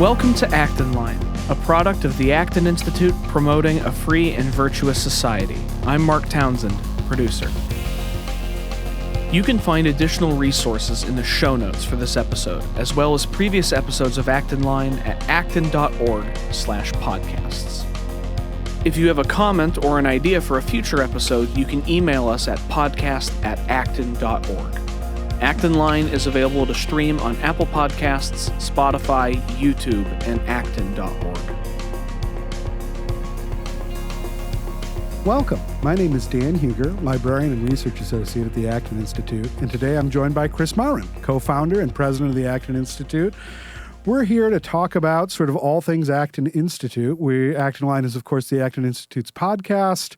Welcome to Acton Line, a product of the Acton Institute promoting a free and virtuous society. I'm Mark Townsend, producer. You can find additional resources in the show notes for this episode, as well as previous episodes of Acton Line at acton.org/podcasts. If you have a comment or an idea for a future episode, you can email us at podcast@acton.org. Acton Line is available to stream on Apple Podcasts, Spotify, YouTube, and acton.org. Welcome. My name is Dan Huger, librarian and research associate at the Acton Institute, and today I'm joined by Kris Mauren, co-founder and president of the Acton Institute. We're here to talk about sort of all things Acton Institute. Acton Line is, of course, the Acton Institute's podcast,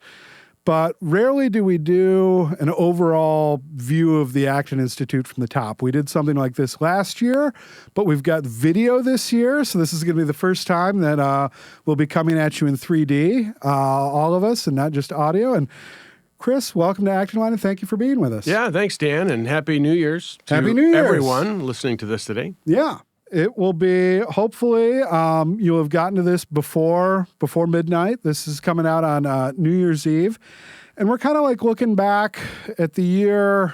but rarely do we do an overall view of the Acton Institute from the top. We did something like this last year, but we've got video this year, so this is going to be the first time that we'll be coming at you in 3D, all of us, and not just audio. And Kris, welcome to Acton Line, and thank you for being with us. Yeah, thanks, Dan, and Happy New Year's to everyone listening to this today. Yeah. It will be, hopefully, you'll have gotten to this before midnight. This is coming out on New Year's Eve. And we're kind of like looking back at the year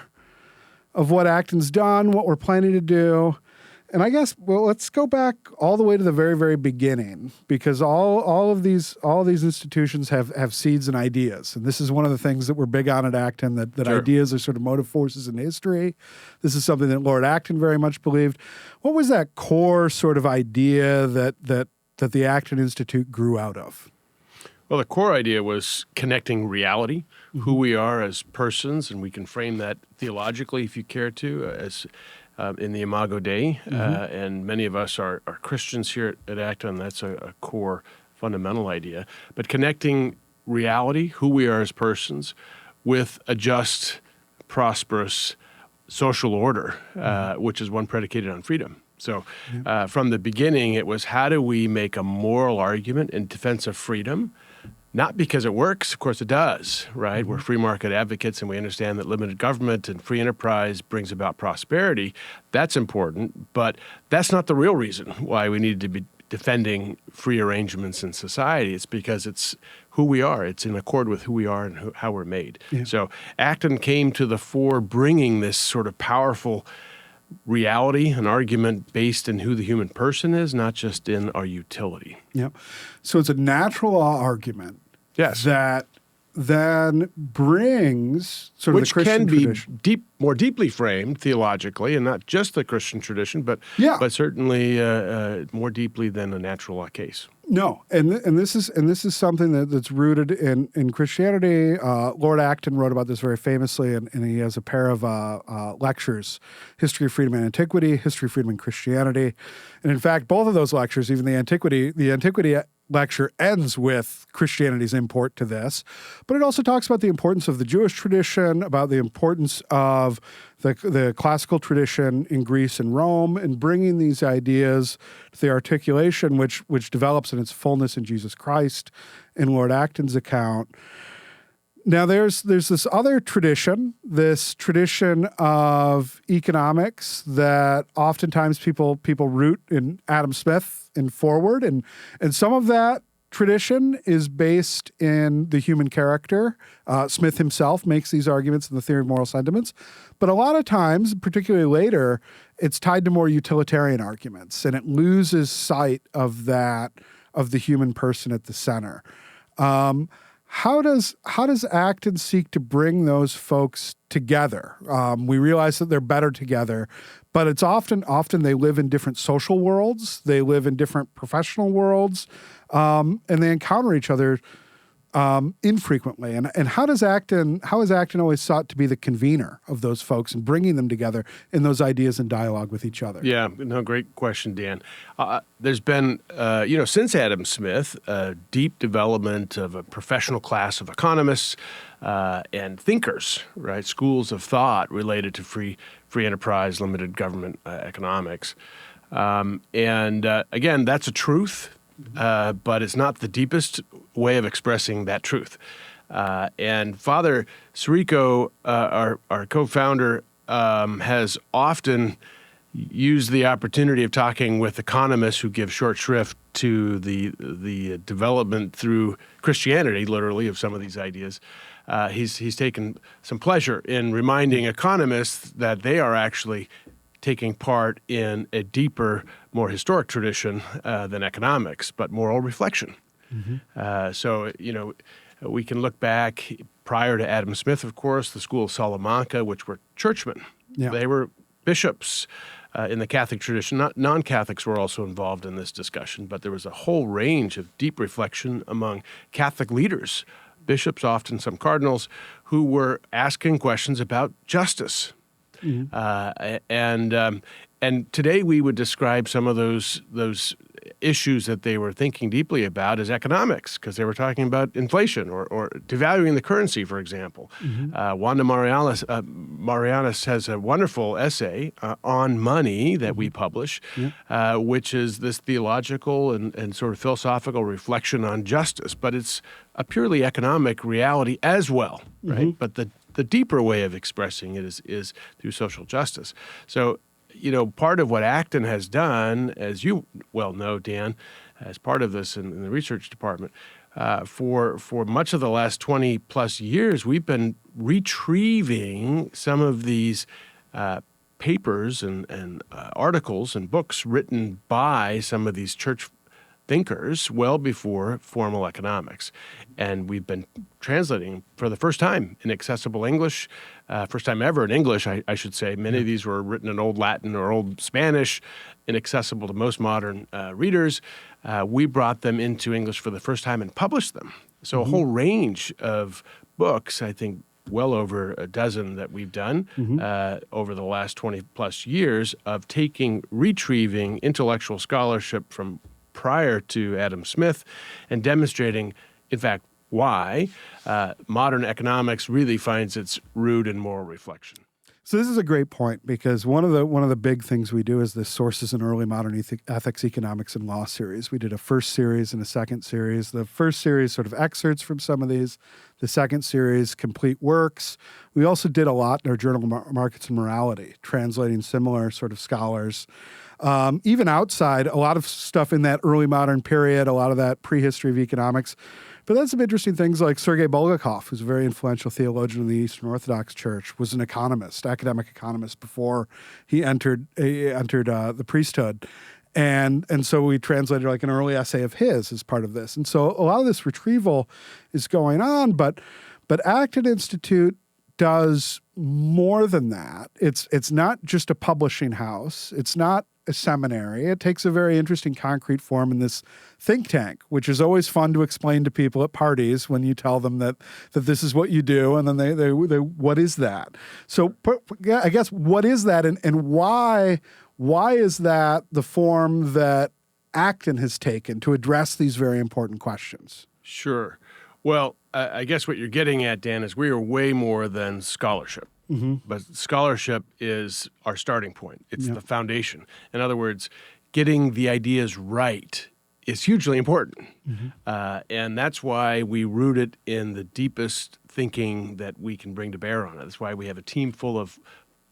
of what Acton's done, what we're planning to do. And I guess, well, let's go back all the way to the very, very beginning, because all of these institutions have seeds and ideas. And this is one of the things that we're big on at Acton, that Sure. Ideas are sort of motive forces in history. This is something that Lord Acton very much believed. What was that core sort of idea that the Acton Institute grew out of? Well, the core idea was connecting reality, who we are as persons, and we can frame that theologically, if you care to, as in the Imago Dei, and many of us are Christians here at Acton. That's a core fundamental idea. But connecting reality, who we are as persons, with a just, prosperous social order, which is one predicated on freedom. So from the beginning, it was how do we make a moral argument in defense of freedom? Not because it works, of course it does, right? We're free market advocates and we understand that limited government and free enterprise brings about prosperity. That's important, but that's not the real reason why we need to be defending free arrangements in society. It's because it's who we are. It's in accord with who we are and how we're made. Yeah. So Acton came to the fore bringing this sort of powerful reality, an argument based in who the human person is, not just in our utility. Yeah. So it's a natural law argument. Yes. That then brings sort of which the Christian tradition. Which can be more deeply framed theologically, and not just the Christian tradition, but certainly more deeply than a natural law case. No, and this is something that's rooted in Christianity. Lord Acton wrote about this very famously, and he has a pair of lectures: History of Freedom and Antiquity, History of Freedom and Christianity. And in fact, both of those lectures, even the Antiquity lecture ends with Christianity's import to this, but it also talks about the importance of the Jewish tradition, about the importance of the classical tradition in Greece and Rome, and bringing these ideas to the articulation which develops in its fullness in Jesus Christ in Lord Acton's account. Now, there's this other tradition, this tradition of economics that oftentimes people root in Adam Smith and forward, and some of that tradition is based in the human character. Smith himself makes these arguments in the Theory of Moral Sentiments, but a lot of times, particularly later, it's tied to more utilitarian arguments, and it loses sight of the human person at the center. How does Acton seek to bring those folks together? We realize that they're better together, but it's often they live in different social worlds, they live in different professional worlds, and they encounter each other infrequently. And how has Acton always sought to be the convener of those folks and bringing them together in those ideas and dialogue with each other? Yeah, no, great question, Dan. There's been, since Adam Smith, a deep development of a professional class of economists and thinkers, right? Schools of thought related to free enterprise, limited government economics. Again, that's a truth. But it's not the deepest way of expressing that truth. And Father Sirico, our co-founder, has often use the opportunity of talking with economists who give short shrift to the development through Christianity, literally, of some of these ideas. He's taken some pleasure in reminding economists that they are actually taking part in a deeper, more historic tradition than economics, but moral reflection. So, we can look back prior to Adam Smith, of course, the School of Salamanca, which were churchmen. Yeah. They were bishops in the Catholic tradition. Non-Catholics were also involved in this discussion, but there was a whole range of deep reflection among Catholic leaders, bishops, often some cardinals, who were asking questions about justice. And today we would describe some of those issues that they were thinking deeply about as economics, because they were talking about inflation or devaluing the currency, for example. Wanda Marianas has a wonderful essay on money that we publish, which is this theological and sort of philosophical reflection on justice. But it's a purely economic reality as well, right? But the deeper way of expressing it is through social justice. So, part of what Acton has done, as you well know, Dan, as part of this in the research department, for much of the last 20 plus years, we've been retrieving some of these papers and articles and books written by some of these church thinkers well before formal economics. And we've been translating for the first time in accessible English, first time ever in English, I should say. Many of these were written in Old Latin or Old Spanish, inaccessible to most modern readers. We brought them into English for the first time and published them. So a whole range of books, I think well over a dozen that we've done over the last 20 plus years of retrieving intellectual scholarship from prior to Adam Smith and demonstrating, in fact, why modern economics really finds its root in moral reflection. So this is a great point, because one of the big things we do is the Sources in Early Modern Ethics, Economics, and Law series. We did a first series and a second series. The first series sort of excerpts from some of these. The second series, complete works. We also did a lot in our Journal of Markets and Morality, translating similar sort of scholars. Even outside, a lot of stuff in that early modern period, a lot of that prehistory of economics. But then some interesting things like Sergei Bulgakov, who's a very influential theologian in the Eastern Orthodox Church, was an economist, academic economist, before he entered the priesthood. And so we translated like an early essay of his as part of this. And so a lot of this retrieval is going on, but Acton Institute does more than that. It's not just a publishing house. It's not a seminary. It takes a very interesting concrete form in this think tank, which is always fun to explain to people at parties when you tell them that this is what you do, and then they what is that? So I guess what is that, and why is that the form that Acton has taken to address these very important questions? Sure. Well, I guess what you're getting at, Dan, is we are way more than scholarship. But scholarship is our starting point. It's the foundation. In other words, getting the ideas right is hugely important. And that's why we root it in the deepest thinking that we can bring to bear on it. That's why we have a team full of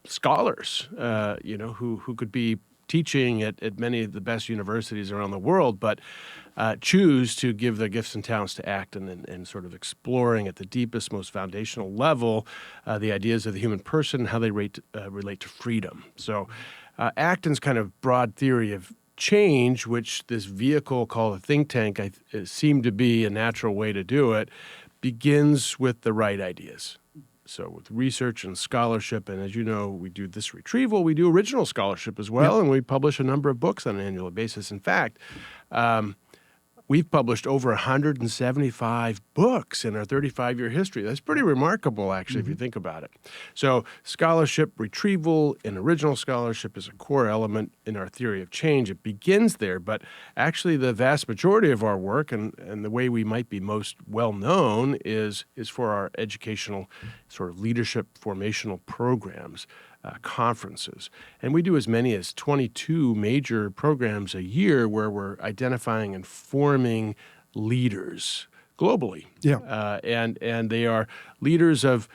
scholars, who could be teaching at many of the best universities around the world, but choose to give their gifts and talents to Acton and sort of exploring at the deepest, most foundational level the ideas of the human person, how they relate to freedom. So Acton's kind of broad theory of change, which this vehicle called a think tank seemed to be a natural way to do it, begins with the right ideas. So with research and scholarship, and as you know, we do this retrieval, we do original scholarship as well, and we publish a number of books on an annual basis. In fact, we've published over 175 books in our 35-year history. That's pretty remarkable, actually, if you think about it. So scholarship, retrieval, and original scholarship is a core element in our theory of change. It begins there, but actually the vast majority of our work and the way we might be most well-known is for our educational sort of leadership formational programs, conferences. And we do as many as 22 major programs a year where we're identifying and forming leaders globally. And they are leaders of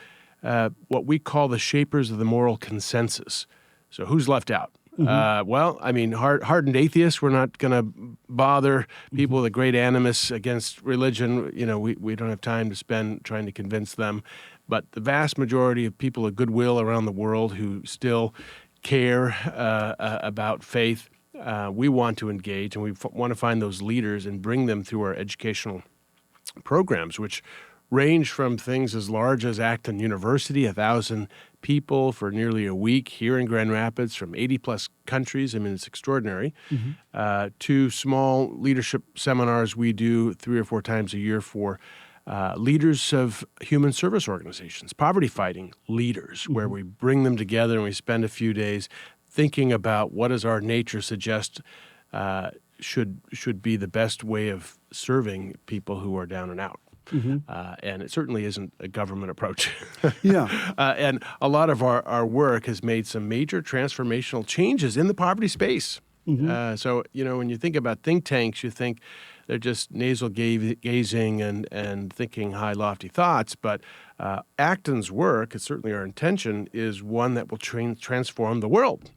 what we call the shapers of the moral consensus. So who's left out? Well, I mean, hardened atheists, we're not going to bother people with a great animus against religion. You know, we don't have time to spend trying to convince them. But the vast majority of people of goodwill around the world who still care about faith, we want to engage, and we want to find those leaders and bring them through our educational programs, which range from things as large as Acton University, 1,000 people for nearly a week here in Grand Rapids from 80-plus countries. I mean, it's extraordinary. To small leadership seminars we do 3 or 4 times a year for leaders of human service organizations, poverty-fighting leaders, where we bring them together and we spend a few days thinking about what does our nature suggest should be the best way of serving people who are down and out. And it certainly isn't a government approach. And a lot of our work has made some major transformational changes in the poverty space. So, you know, when you think about think tanks, you think they're just nasal gazing and thinking high, lofty thoughts. But Acton's work, it's certainly our intention, is one that will transform the world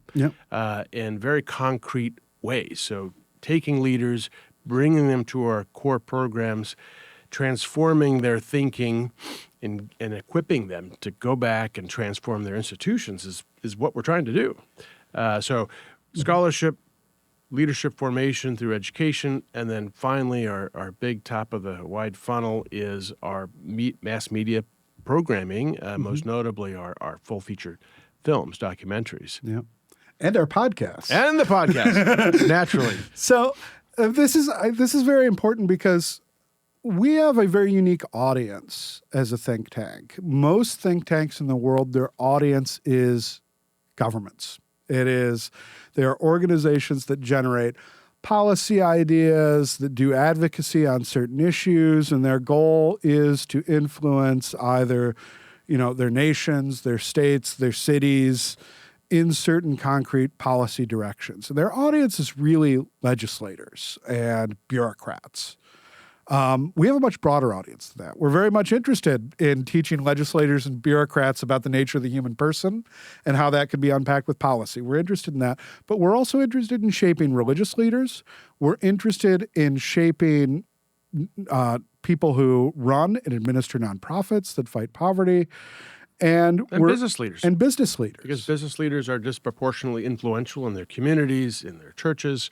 in very concrete ways. So taking leaders, bringing them to our core programs, transforming their thinking and equipping them to go back and transform their institutions is what we're trying to do. So scholarship, leadership formation through education, and then finally our big top of the wide funnel is our mass media programming, most notably our full feature films, documentaries. And our podcast. And the podcast, naturally. So this is very important because we have a very unique audience as a think tank. Most think tanks in the world, their audience is governments. They are organizations that generate policy ideas, that do advocacy on certain issues, and their goal is to influence either, you know, their nations, their states, their cities in certain concrete policy directions. And their audience is really legislators and bureaucrats. We have a much broader audience than that. We're very much interested in teaching legislators and bureaucrats about the nature of the human person and how that can be unpacked with policy. We're interested in that. But we're also interested in shaping religious leaders. We're interested in shaping people who run and administer nonprofits that fight poverty. And business leaders. And business leaders. Because business leaders are disproportionately influential in their communities, in their churches.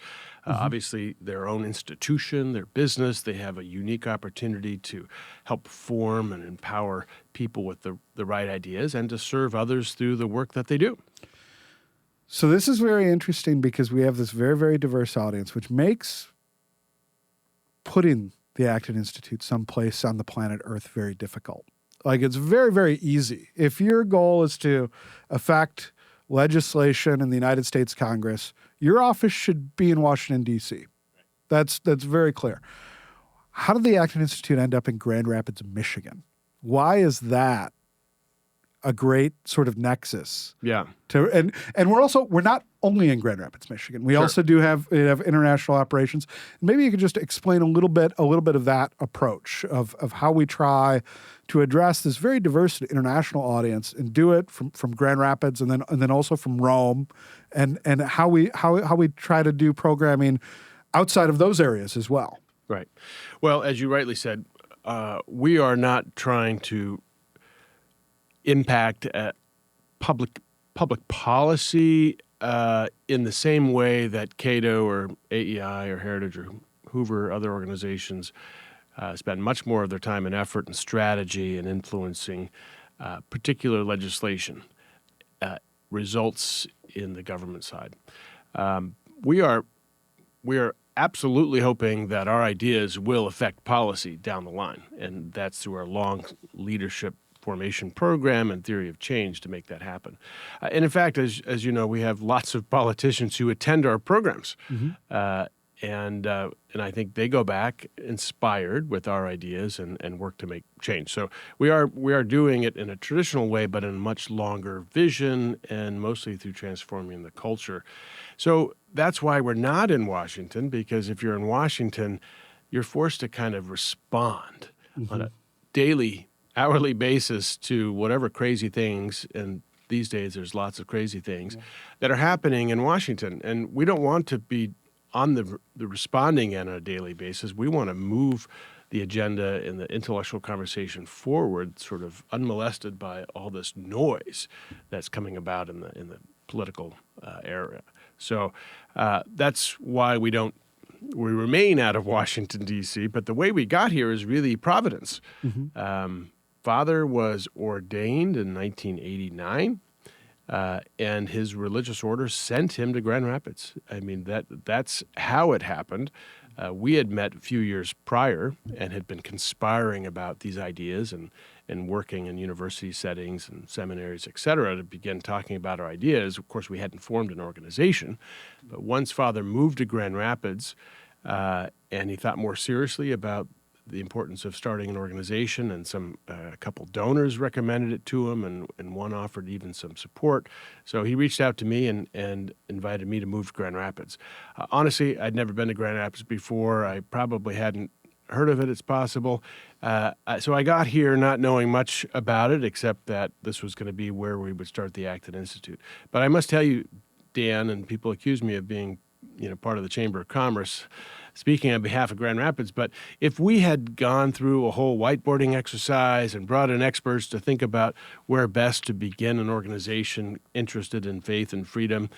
Obviously, their own institution, their business, they have a unique opportunity to help form and empower people with the right ideas and to serve others through the work that they do. So this is very interesting because we have this very, very diverse audience, which makes putting the Acton Institute someplace on the planet Earth very difficult. Like, it's very, very easy. If your goal is to affect legislation in the United States Congress, your office should be in Washington, D.C. That's very clear. How did the Acton Institute end up in Grand Rapids, Michigan? Why is that a great sort of nexus? And we're not only in Grand Rapids, Michigan. We also do have international operations. Maybe you could just explain a little bit of that approach of how we try to address this very diverse international audience and do it from Grand Rapids and then also from Rome, and how we try to do programming outside of those areas as well. Right. Well, as you rightly said, we are not trying to impact public policy in the same way that Cato or AEI or Heritage or Hoover or other organizations spend much more of their time and effort and strategy in influencing particular legislation results in the government side. We are absolutely hoping that our ideas will affect policy down the line, and that's through our long leadership formation program and theory of change to make that happen. And in fact, as you know, we have lots of politicians who attend our programs. And I think they go back inspired with our ideas and work to make change. So we are doing it in a traditional way, but in a much longer vision and mostly through transforming the culture. So that's why we're not in Washington, because if you're in Washington, you're forced to kind of respond on a daily, hourly basis to whatever crazy things and these days there's lots of crazy things that are happening in Washington, and we don't want to be on the responding end on a daily basis. We want to move the agenda and the intellectual conversation forward, sort of unmolested by all this noise that's coming about in the political area. So that's why we remain out of Washington, D.C., but the way we got here is really providence. Father was ordained in 1989, and his religious order sent him to Grand Rapids. I mean, that's how it happened. We had met a few years prior and had been conspiring about these ideas and working in university settings and seminaries, et cetera, to begin talking about our ideas. Of course, we hadn't formed an organization, but once Father moved to Grand Rapids, and he thought more seriously about the importance of starting an organization, and a couple donors recommended it to him, and one offered even some support. So he reached out to me and invited me to move to Grand Rapids. Honestly, I'd never been to Grand Rapids before. I probably hadn't heard of it, it's possible. So I got here not knowing much about it, except that this was going to be where we would start the Acton Institute. But I must tell you, Dan, and people accuse me of being part of the Chamber of Commerce, speaking on behalf of Grand Rapids, but if we had gone through a whole whiteboarding exercise and brought in experts to think about where best to begin an organization interested in faith and freedom,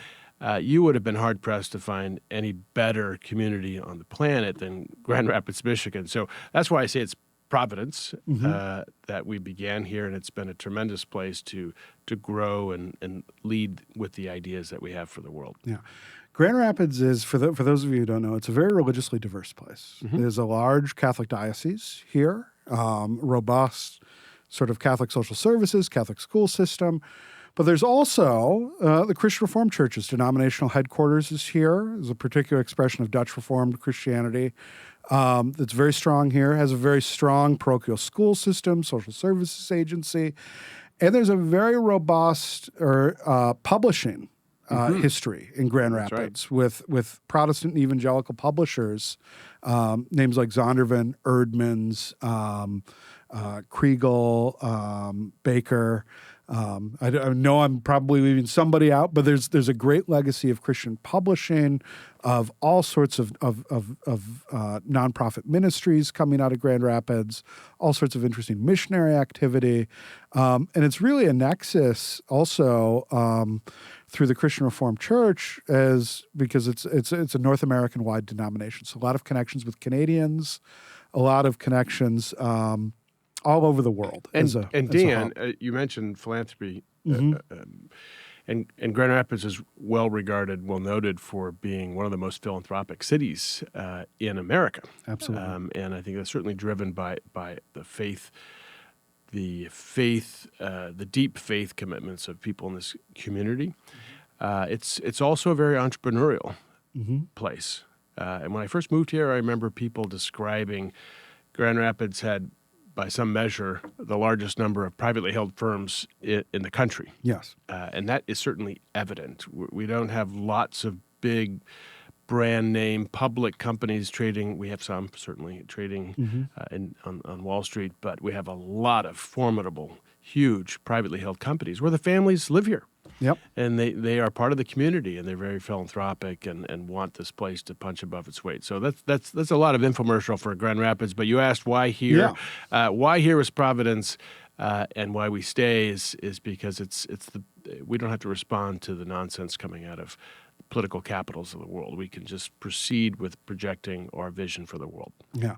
you would have been hard-pressed to find any better community on the planet than Grand Rapids, Michigan. So that's why I say it's providence that we began here, and it's been a tremendous place to grow and lead with the ideas that we have for the world. Yeah. Grand Rapids is, for those of you who don't know, it's a very religiously diverse place. There's a large Catholic diocese here, robust sort of Catholic social services, Catholic school system. But there's also the Christian Reformed Church's denominational headquarters is here. There's a particular expression of Dutch Reformed Christianity that's very strong here, has a very strong parochial school system, social services agency. And there's a very robust publishing history in Grand Rapids with Protestant and evangelical publishers, names like Zondervan, Erdmans, Kriegel, Baker. I know I'm probably leaving somebody out, but there's a great legacy of Christian publishing, of all sorts of nonprofit ministries coming out of Grand Rapids, all sorts of interesting missionary activity, and it's really a nexus also through the Christian Reformed Church, because it's a North American wide denomination. So a lot of connections with Canadians, a lot of connections all over the world. And Dan, you mentioned philanthropy, and Grand Rapids is well regarded, well noted for being one of the most philanthropic cities in America. Absolutely. And I think that's certainly driven by the faith, the deep faith commitments of people in this community. It's also a very entrepreneurial place. And when I first moved here, I remember people describing Grand Rapids had, by some measure, the largest number of privately held firms in the country. Yes. And that is certainly evident. We don't have lots of big brand name public companies trading. We have some, certainly, trading on Wall Street, but we have a lot of formidable, huge privately held companies where the families live here. Yep. And they are part of the community, and they're very philanthropic and want this place to punch above its weight. So that's a lot of infomercial for Grand Rapids. But you asked why here. Yeah. Why here is Providence, and why we stay is because we don't have to respond to the nonsense coming out of the political capitals of the world. We can just proceed with projecting our vision for the world. Yeah.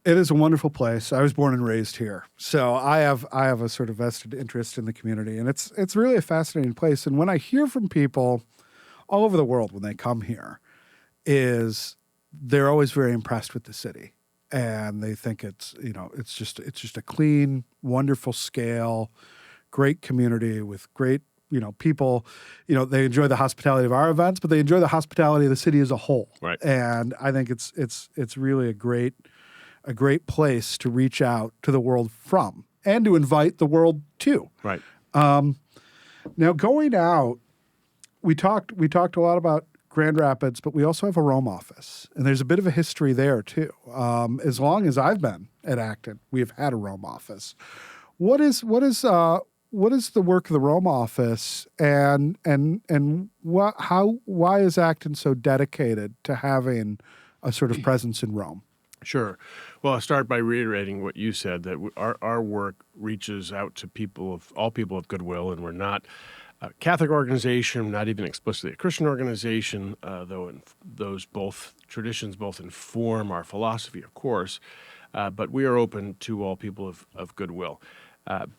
It is a wonderful place. I was born and raised here, so I have a sort of vested interest in the community, and it's really a fascinating place. And when I hear from people all over the world when they come here, is they're always very impressed with the city, and they think it's just a clean, wonderful scale, great community with great people. They enjoy the hospitality of our events, but they enjoy the hospitality of the city as a whole. Right. And I think it's really a great place to reach out to the world from, and to invite the world to. Right. Now, going out, we talked a lot about Grand Rapids, but we also have a Rome office, and there's a bit of a history there too. As long as I've been at Acton, we have had a Rome office. What is what is the work of the Rome office, and why is Acton so dedicated to having a sort of presence in Rome? Sure. Well, I'll start by reiterating what you said, that our work reaches out to all people of goodwill, and we're not a Catholic organization, not even explicitly a Christian organization, though those both traditions both inform our philosophy, of course, but we are open to all people of goodwill.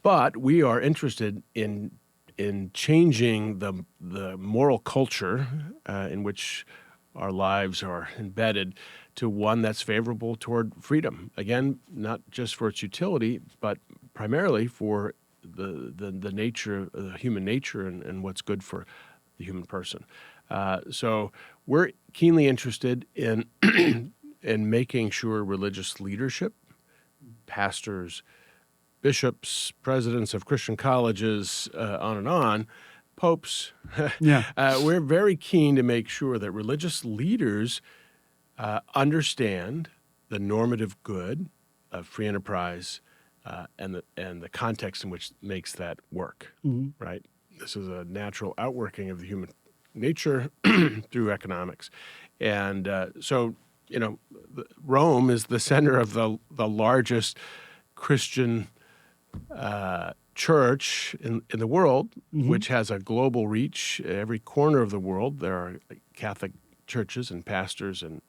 But we are interested in changing the moral culture in which our lives are embedded to one that's favorable toward freedom. Again, not just for its utility, but primarily for the nature, the human nature, and what's good for the human person. So we're keenly interested in in making sure religious leadership, pastors, bishops, presidents of Christian colleges, on and on, popes. Yeah. We're very keen to make sure that religious leaders understand the normative good of free enterprise and the context in which makes that work. Mm-hmm. Right. This is a natural outworking of the human nature through economics, and so Rome is the center of the largest Christian church in the world, Mm-hmm. which has a global reach. Every corner of the world, there are Catholic churches and pastors and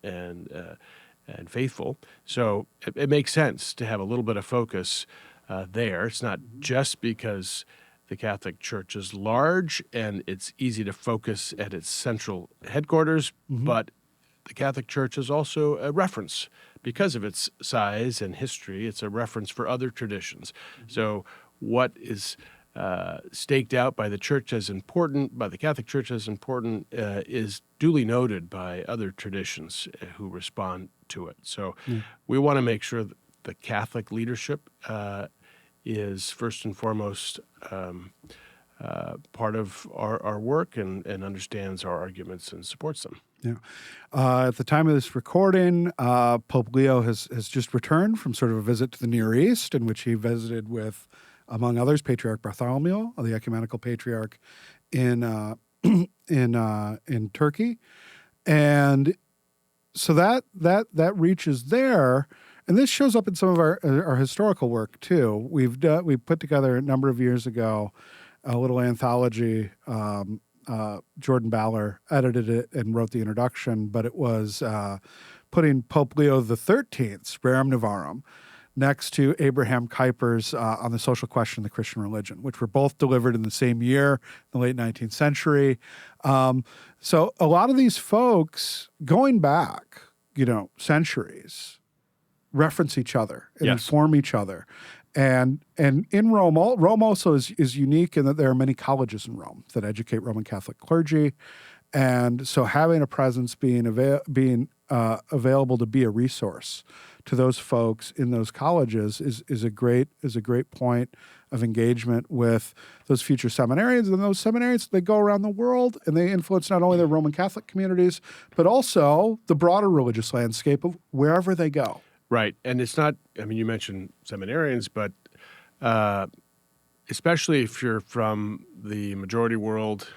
faithful. So it makes sense to have a little bit of focus there. It's not just because the Catholic Church is large and it's easy to focus at its central headquarters, Mm-hmm. but the Catholic Church is also a reference because of its size and history. It's a reference for other traditions. So what is staked out by the Church as important, by the Catholic Church as important, is duly noted by other traditions who respond to it. So we want to make sure that the Catholic leadership is first and foremost part of our work and understands our arguments and supports them. Yeah. At the time of this recording, Pope Leo has just returned from sort of a visit to the Near East, in which he visited with, among others, Patriarch Bartholomew, the ecumenical patriarch in Turkey, and so that reaches there, and this shows up in some of our historical work too. We put together a number of years ago a little anthology. Jordan Baller edited it and wrote the introduction, but it was putting Pope Leo XIII's Rerum Novarum next to Abraham Kuyper's On the Social Question of the Christian Religion, which were both delivered in the same year, in the late 19th century. So a lot of these folks, going back, centuries, reference each other and inform each other. And in Rome, Rome also is unique in that there are many colleges in Rome that educate Roman Catholic clergy, and so having a presence, being available to be a resource to those folks in those colleges is a great point of engagement with those future seminarians. And those seminarians, they go around the world and they influence not only the Roman Catholic communities, but also the broader religious landscape of wherever they go. Right. And it's not, you mentioned seminarians, but especially if you're from the majority world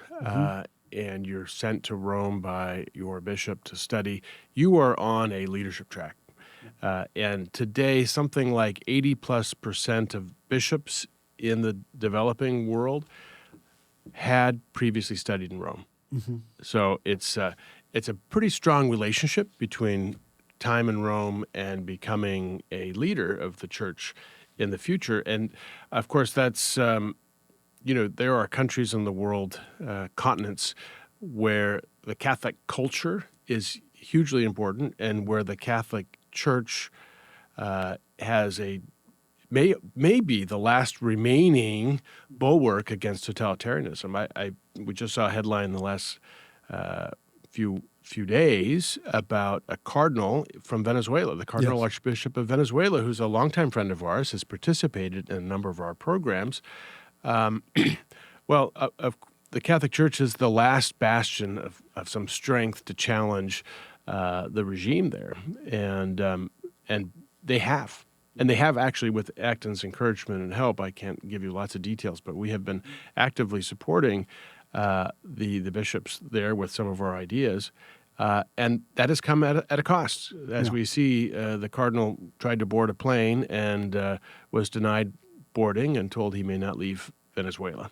and you're sent to Rome by your bishop to study, you are on a leadership track. And today, something like 80+% of bishops in the developing world had previously studied in Rome. Mm-hmm. So it's a pretty strong relationship between time in Rome and becoming a leader of the church in the future. And of course, that's, there are countries in the world, continents, where the Catholic culture is hugely important and where the Catholic Church has may be the last remaining bulwark against totalitarianism. We just saw a headline in the last few days about a cardinal from Venezuela, the Cardinal Archbishop of Venezuela, who's a longtime friend of ours, has participated in a number of our programs. The Catholic Church is the last bastion of some strength to challenge the regime there, and they have. And they have actually, with Acton's encouragement and help, I can't give you lots of details, but we have been actively supporting the bishops there with some of our ideas. And that has come at a cost. As we see, the cardinal tried to board a plane and was denied boarding and told he may not leave Venezuela,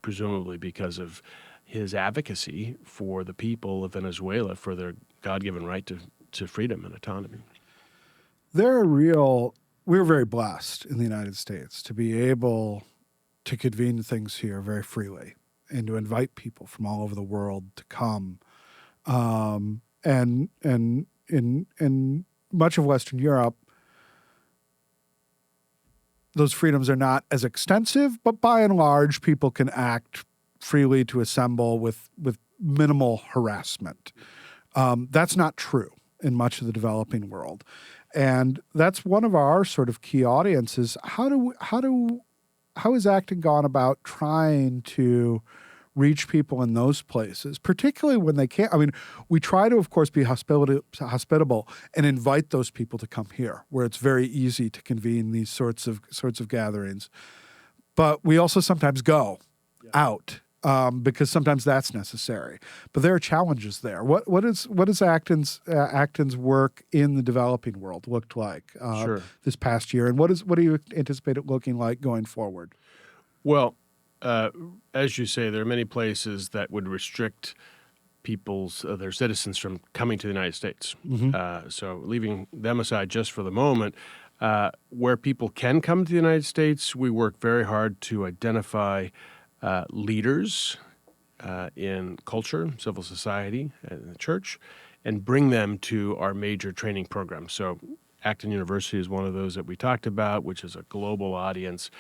presumably because of his advocacy for the people of Venezuela, for their God-given right to freedom and autonomy. We're very blessed in the United States to be able to convene things here very freely and to invite people from all over the world to come. And in much of Western Europe, those freedoms are not as extensive, but by and large, people can act freely to assemble with minimal harassment. That's not true in much of the developing world. And that's one of our sort of key audiences. How has Acton gone about trying to reach people in those places, particularly when they can't? I mean, we try to, of course, be hospitable and invite those people to come here, where it's very easy to convene these sorts of gatherings. But we also sometimes go out because sometimes that's necessary. But there are challenges there. What is Acton's work in the developing world looked like this past year, and what do you anticipate it looking like going forward? Well, as you say, there are many places that would restrict their citizens from coming to the United States. So leaving them aside just for the moment, where people can come to the United States, we work very hard to identify leaders in culture, civil society, and the church, and bring them to our major training programs. So Acton University is one of those that we talked about, which is a global audience.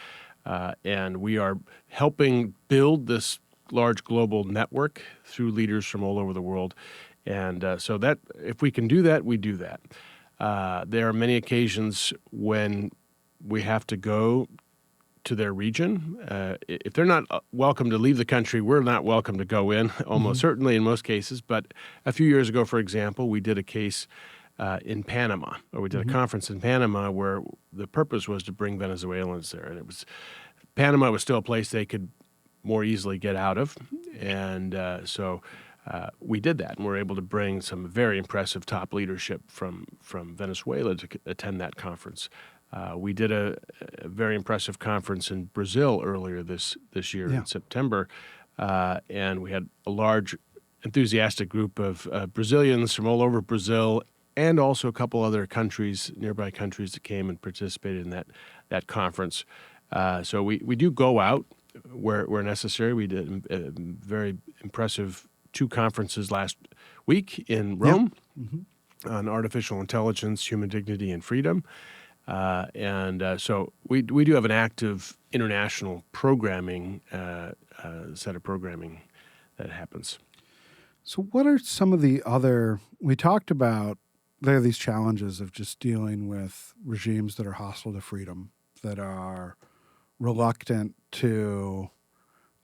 And we are helping build this large global network through leaders from all over the world. And so that if we can do that, we do that. There are many occasions when we have to go to their region. If they're not welcome to leave the country, we're not welcome to go in, almost certainly in most cases. But a few years ago, for example, we did a case in Panama, or we did a conference in Panama where the purpose was to bring Venezuelans there. And Panama was still a place they could more easily get out of. And so we did that, and we're able to bring some very impressive top leadership from Venezuela to attend that conference. We did a very impressive conference in Brazil earlier this year in September, and we had a large, enthusiastic group of Brazilians from all over Brazil, and also a couple other nearby countries that came and participated in that conference. So we do go out where necessary. We did a very impressive 2 conferences last week in Rome on artificial intelligence, human dignity, and freedom. So we do have an active international programming, set of programming that happens. So what are some of the other, we talked about, there are these challenges of just dealing with regimes that are hostile to freedom, that are reluctant to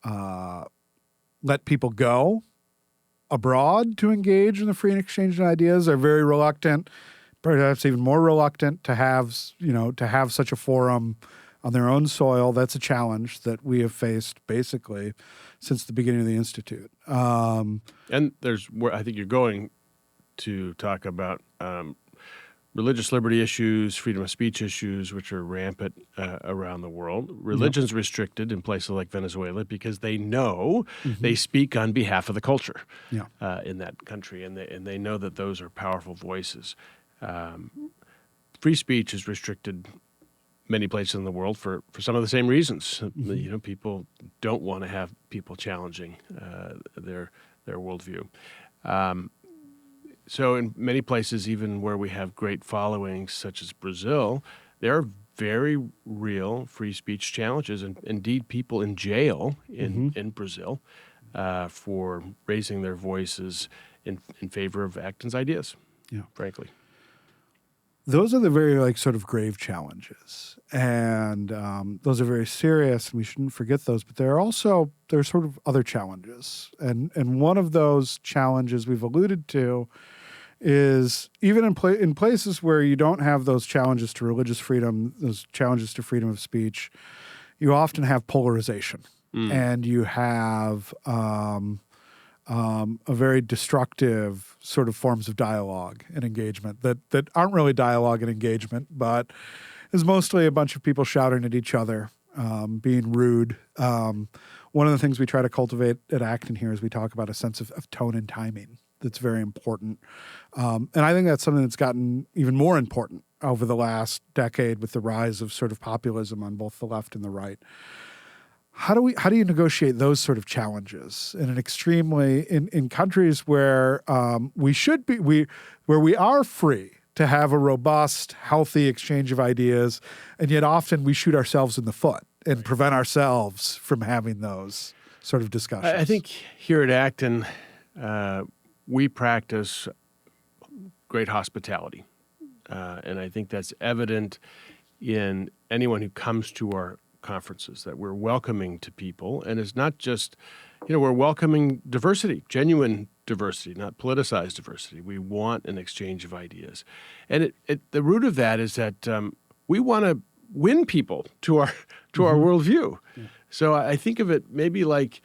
let people go abroad to engage in the free exchange of ideas. They're very reluctant, perhaps even more reluctant to have such a forum on their own soil. That's a challenge that we have faced basically since the beginning of the Institute. And I think you're going to talk about religious liberty issues, freedom of speech issues, which are rampant around the world. Religion's restricted in places like Venezuela because they know they speak on behalf of the culture in that country, and they know that those are powerful voices. Free speech is restricted many places in the world for some of the same reasons. People don't want to have people challenging their worldview. So in many places, even where we have great followings, such as Brazil, there are very real free speech challenges, and indeed people in jail in Brazil for raising their voices in favor of Acton's ideas, frankly. Those are the very sort of grave challenges, and those are very serious, and we shouldn't forget those. But there are sort of other challenges, and one of those challenges we've alluded to is even in places where you don't have those challenges to religious freedom, those challenges to freedom of speech, you often have polarization, and you have a very destructive sort of forms of dialogue and engagement that aren't really dialogue and engagement, but is mostly a bunch of people shouting at each other, being rude. One of the things we try to cultivate at Acton here is we talk about a sense of tone and timing that's very important. And I think that's something that's gotten even more important over the last decade with the rise of sort of populism on both the left and the right. How do you negotiate those sort of challenges in an extremely in countries where where we are free to have a robust, healthy exchange of ideas, and yet often we shoot ourselves in the foot and prevent ourselves from having those sort of discussions? I think here at Acton, we practice great hospitality, and I think that's evident in anyone who comes to our conferences, that we're welcoming to people, and it's not just, we're welcoming diversity, genuine diversity, not politicized diversity. We want an exchange of ideas, and the root of that is that we want to win people to our worldview. Yeah. So I think of it maybe like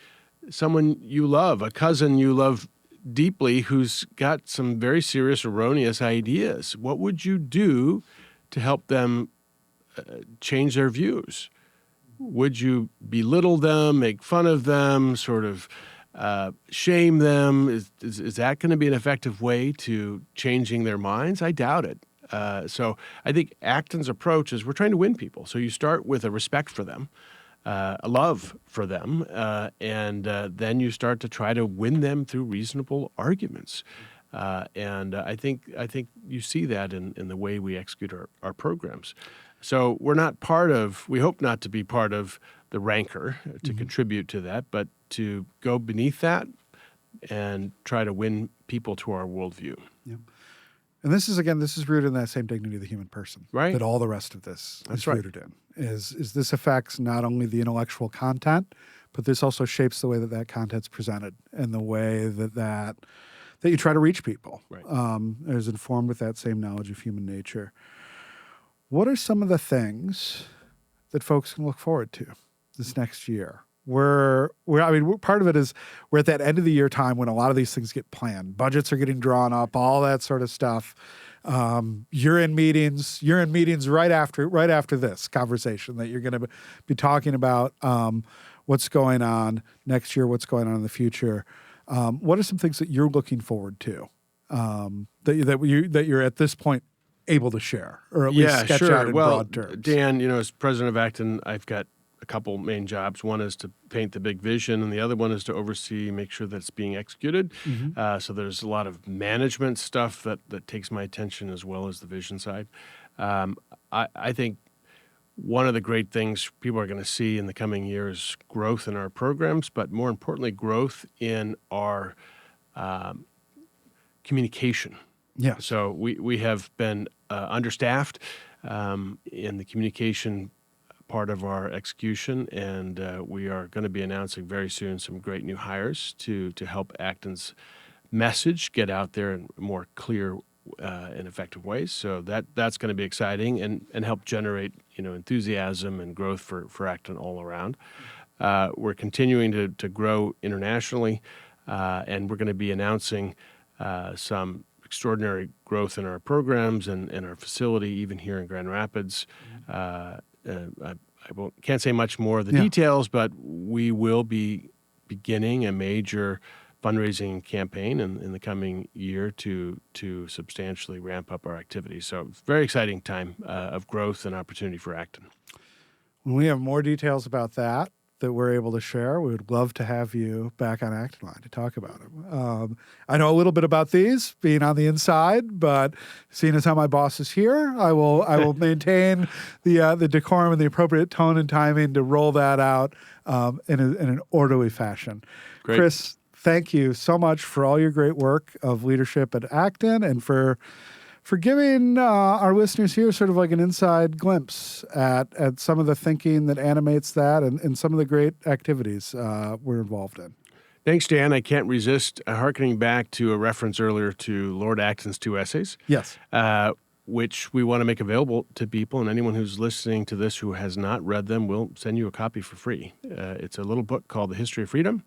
someone you love, a cousin you love deeply, who's got some very serious erroneous ideas. What would you do to help them change their views? Would you belittle them, make fun of them, sort of shame them? Is that going to be an effective way to changing their minds? I doubt it. So I think Acton's approach is we're trying to win people. So you start with a respect for them, a love for them, and then you start to try to win them through reasonable arguments. And I think you see that in the way we execute our programs. So we hope not to be part of the rancor to contribute to that, but to go beneath that and try to win people to our worldview. Yep. And this is rooted in that same dignity of the human person, right? That all the rest of this That's is right. rooted in. Is this affects not only the intellectual content, but this also shapes the way that content's presented and the way that you try to reach people. Right. Is informed with that same knowledge of human nature. What are some of the things that folks can look forward to this next year? Part of it is we're at that end of the year time when a lot of these things get planned. Budgets are getting drawn up, all that sort of stuff. You're in meetings right after this conversation that you're going to be talking about what's going on next year, what's going on in the future. What are some things that you're looking forward to that you're at this point able to share, or at least sketch out in broad terms? Dan, as president of Acton, I've got a couple main jobs. One is to paint the big vision, and the other one is to oversee, make sure that it's being executed. So there's a lot of management stuff that takes my attention as well as the vision side. I think one of the great things people are going to see in the coming year is growth in our programs, but more importantly, growth in our communication. Yeah. So we have been understaffed in the communication part of our execution, and we are going to be announcing very soon some great new hires to help Acton's message get out there in more clear and effective ways. So that's going to be exciting and help generate enthusiasm and growth for Acton all around. We're continuing to grow internationally, and we're going to be announcing some extraordinary growth in our programs and our facility, even here in Grand Rapids. I can't say much more of the details, but we will be beginning a major fundraising campaign in the coming year to substantially ramp up our activities. So it's a very exciting time of growth and opportunity for Acton. When we have more details about that we're able to share, we would love to have you back on Acton Line to talk about them. I know a little bit about these, being on the inside, but seeing as how my boss is here, I will maintain the decorum and the appropriate tone and timing to roll that out in an orderly fashion. Great. Kris, thank you so much for all your great work of leadership at Acton and for giving our listeners here sort of like an inside glimpse at some of the thinking that animates that and some of the great activities we're involved in. Thanks, Dan. I can't resist hearkening back to a reference earlier to Lord Acton's 2 essays. Yes. Which we want to make available to people, and anyone who's listening to this who has not read them, we'll send you a copy for free. It's a little book called The History of Freedom.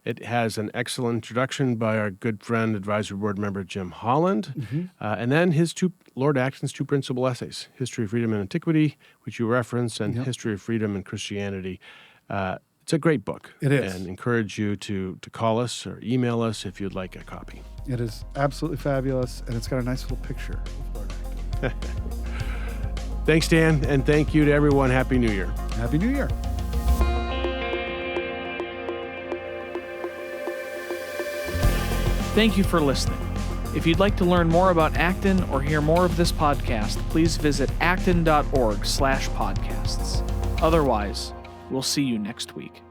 It has an excellent introduction by our good friend, advisory board member Jim Holland, and then Lord Acton's 2 principal essays, History of Freedom and Antiquity, which you referenced, and History of Freedom and Christianity. It's a great book. It is. And encourage you to call us or email us if you'd like a copy. It is absolutely fabulous, and it's got a nice little picture of Lord Acton. Thanks, Dan, and thank you to everyone. Happy New Year. Happy New Year. Thank you for listening. If you'd like to learn more about Acton or hear more of this podcast, please visit acton.org/podcasts. Otherwise, we'll see you next week.